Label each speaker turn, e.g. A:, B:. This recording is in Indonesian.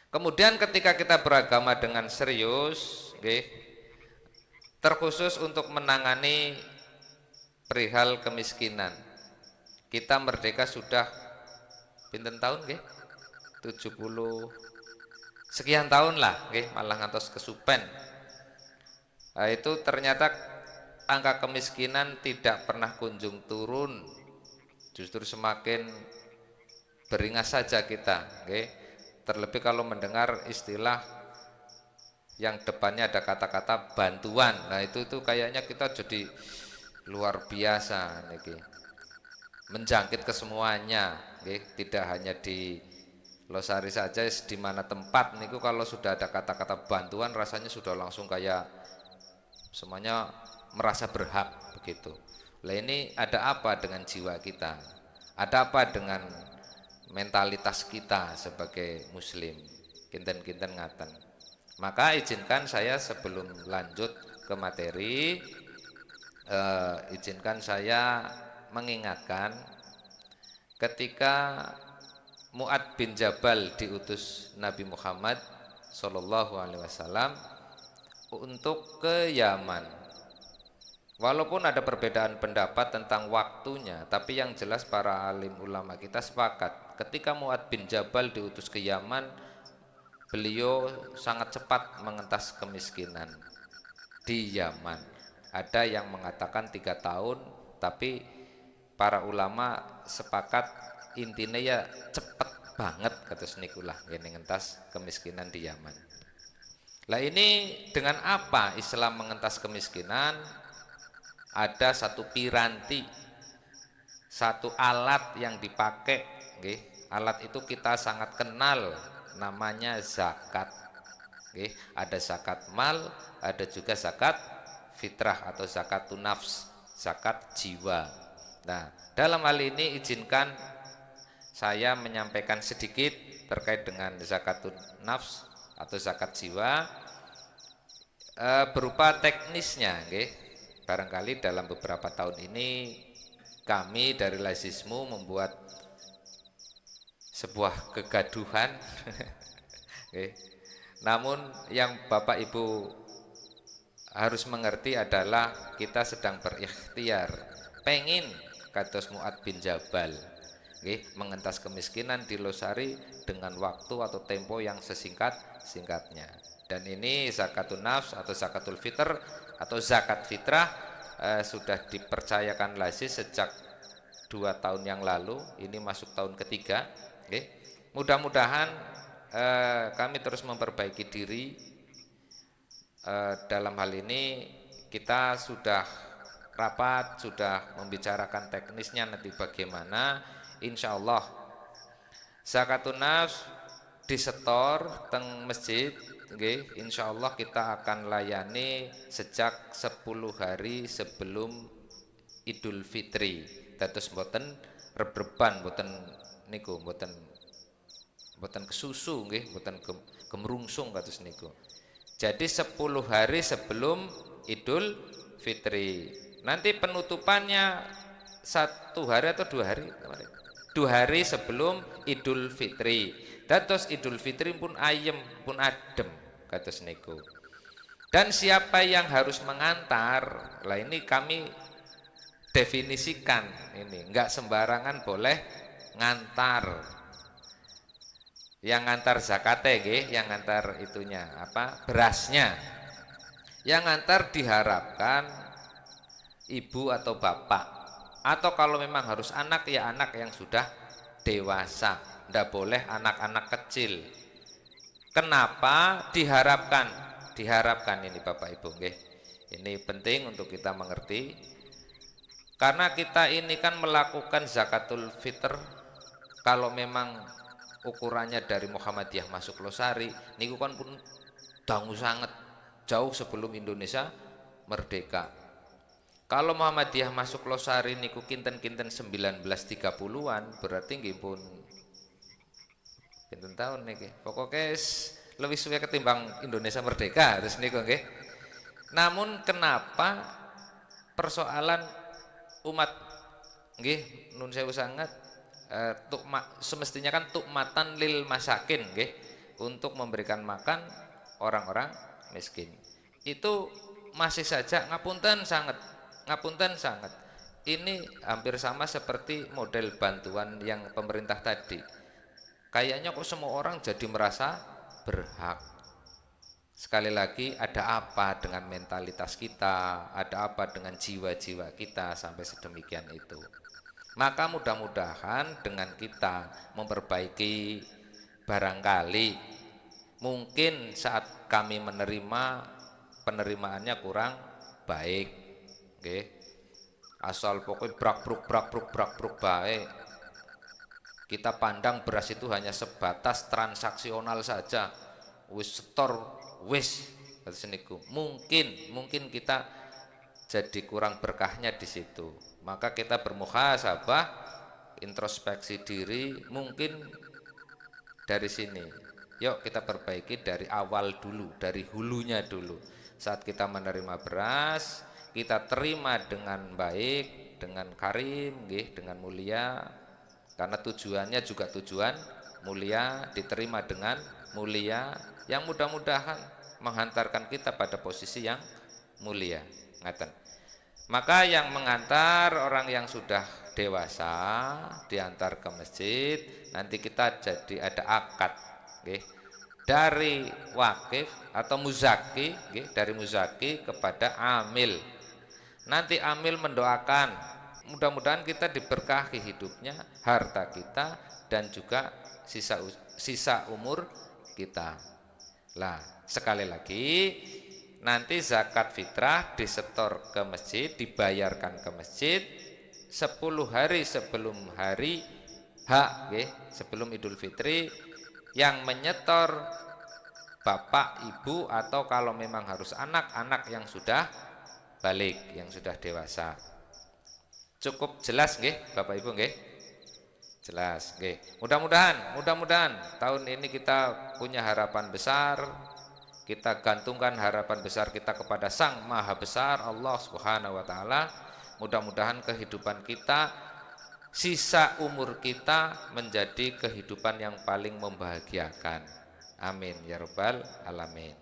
A: Kemudian ketika kita beragama dengan serius, nggih, terkhusus untuk menangani perihal kemiskinan. Kita merdeka sudah pinten tahun nggih? 70 sekian tahun lah nggih, malah ngantos kesupen. Nah, itu ternyata angka kemiskinan tidak pernah kunjung turun, justru semakin beringas saja kita, nggih. Terlebih kalau mendengar istilah yang depannya ada kata-kata bantuan. Nah, itu kayaknya kita jadi luar biasa niki. Menjangkit ke semuanya, nggih, tidak hanya di Losari saja, di mana tempat niku kalau sudah ada kata-kata bantuan rasanya sudah langsung kayak semuanya merasa berhak begitu. Lah ini ada apa dengan jiwa kita? Ada apa dengan mentalitas kita sebagai muslim? Kinten-kinten ngaten. Maka izinkan saya sebelum lanjut ke materi, izinkan saya mengingatkan ketika Mu'ad bin Jabal diutus Nabi Muhammad Sallallahu Alaihi Wasallam untuk ke Yaman. Walaupun ada perbedaan pendapat tentang waktunya, tapi yang jelas para alim ulama kita sepakat ketika Mu'ad bin Jabal diutus ke Yaman, beliau sangat cepat mengentas kemiskinan di Yaman. Ada yang mengatakan 3 tahun, tapi para ulama sepakat intinya ya cepet banget kata senikulah ini ngentas kemiskinan di Yaman. Lah ini dengan apa Islam mengentas kemiskinan? Ada satu piranti, satu alat yang dipakai, nggih. Alat itu kita sangat kenal, namanya zakat. Nggih, ada zakat mal, ada juga zakat fitrah atau zakatun nafs, zakat jiwa. Nah, dalam hal ini izinkan saya menyampaikan sedikit terkait dengan zakatun nafs atau zakat jiwa, berupa teknisnya, nggih. Barangkali dalam beberapa tahun ini kami dari Lazismu membuat sebuah kegaduhan. Okay. Namun yang Bapak Ibu harus mengerti adalah kita sedang berikhtiar pengin kados Mu'ad bin Jabal, okay, mengentas kemiskinan di Losari dengan waktu atau tempo yang sesingkat-singkatnya. Dan ini zakatun nafs atau zakatul fitr atau zakat fitrah sudah dipercayakan Lazis sejak 2 tahun yang lalu. Ini masuk tahun ketiga, okay. Mudah-mudahan kami terus memperbaiki diri. Dalam hal ini kita sudah rapat, sudah membicarakan teknisnya nanti bagaimana. Insya Allah zakatun nafs disetor teng masjid, okay. Insya Allah kita akan layani sejak 10 hari sebelum Idul Fitri. Dados mboten reb-reban, mboten niku, mboten kesusu nggih, mboten gemrungsung kados niku. Jadi 10 hari sebelum Idul Fitri. Nanti penutupannya 1 hari atau 2 hari? 2 hari sebelum Idul Fitri. Dados Idul Fitri pun ayem, pun adem kados niku. Dan siapa yang harus mengantar? Lah ini kami definisikan ini, enggak sembarangan boleh ngantar. Yang ngantar zakate nggih, yang ngantar itunya apa? Berasnya. Yang ngantar diharapkan ibu atau bapak. Atau kalau memang harus anak ya anak yang sudah dewasa. Ndak boleh anak-anak kecil. Kenapa diharapkan? Diharapkan ini Bapak Ibu nggih. Ini penting untuk kita mengerti. Karena kita ini kan melakukan zakatul fitr kalau memang ukurannya dari Muhammadiyah masuk Losari niku kan pun dangu sangat jauh sebelum Indonesia merdeka. Kalau Muhammadiyah masuk Losari niku kinten-kinten 1930-an berarti nggih pun pinten tahun niki. Pokoknya lebih suwe ketimbang Indonesia merdeka terus niku nggih. Namun kenapa persoalan umat nggih nun sewu sangat semestinya kan tukmatan lil masakin nggih. untuk memberikan makan orang-orang miskin. Itu masih saja ngapunten sangat. Ini hampir sama seperti model bantuan yang pemerintah tadi. Kayaknya kok semua orang jadi merasa berhak. Sekali lagi, ada apa dengan mentalitas kita, ada apa dengan jiwa-jiwa kita sampai sedemikian itu. Maka mudah-mudahan dengan kita memperbaiki, barangkali mungkin saat kami menerima, penerimaannya kurang baik, okay. Asal pokoknya brak-bruk baik. Kita pandang beras itu hanya sebatas transaksional saja, wis setor wis seniku. Mungkin kita jadi kurang berkahnya di situ. Maka kita bermuhasabah, introspeksi diri, mungkin dari sini. Yuk kita perbaiki dari awal dulu, dari hulunya dulu. Saat kita menerima beras, kita terima dengan baik, dengan karim, dengan mulia, karena tujuannya juga tujuan mulia, diterima dengan mulia, yang mudah-mudahan menghantarkan kita pada posisi yang mulia. Ngaten. Maka yang mengantar orang yang sudah dewasa diantar ke masjid, nanti kita jadi ada akad, dari wakif atau muzaki, dari muzaki kepada amil. Nanti amil mendoakan, mudah-mudahan kita diberkahi hidupnya, harta kita, dan juga sisa umur kita. Lah, sekali lagi, nanti zakat fitrah disetor ke masjid, dibayarkan ke masjid 10 hari sebelum hari H, sebelum Idul Fitri. Yang menyetor bapak, ibu, atau kalau memang harus anak-anak yang sudah balik, yang sudah dewasa. Cukup jelas Bapak Ibu Jelas Mudah-mudahan tahun ini kita punya harapan besar. Kita gantungkan harapan besar kita kepada Sang Maha Besar Allah Subhanahu wa taala. Mudah-mudahan kehidupan kita, sisa umur kita menjadi kehidupan yang paling membahagiakan. Amin ya rabbal alamin.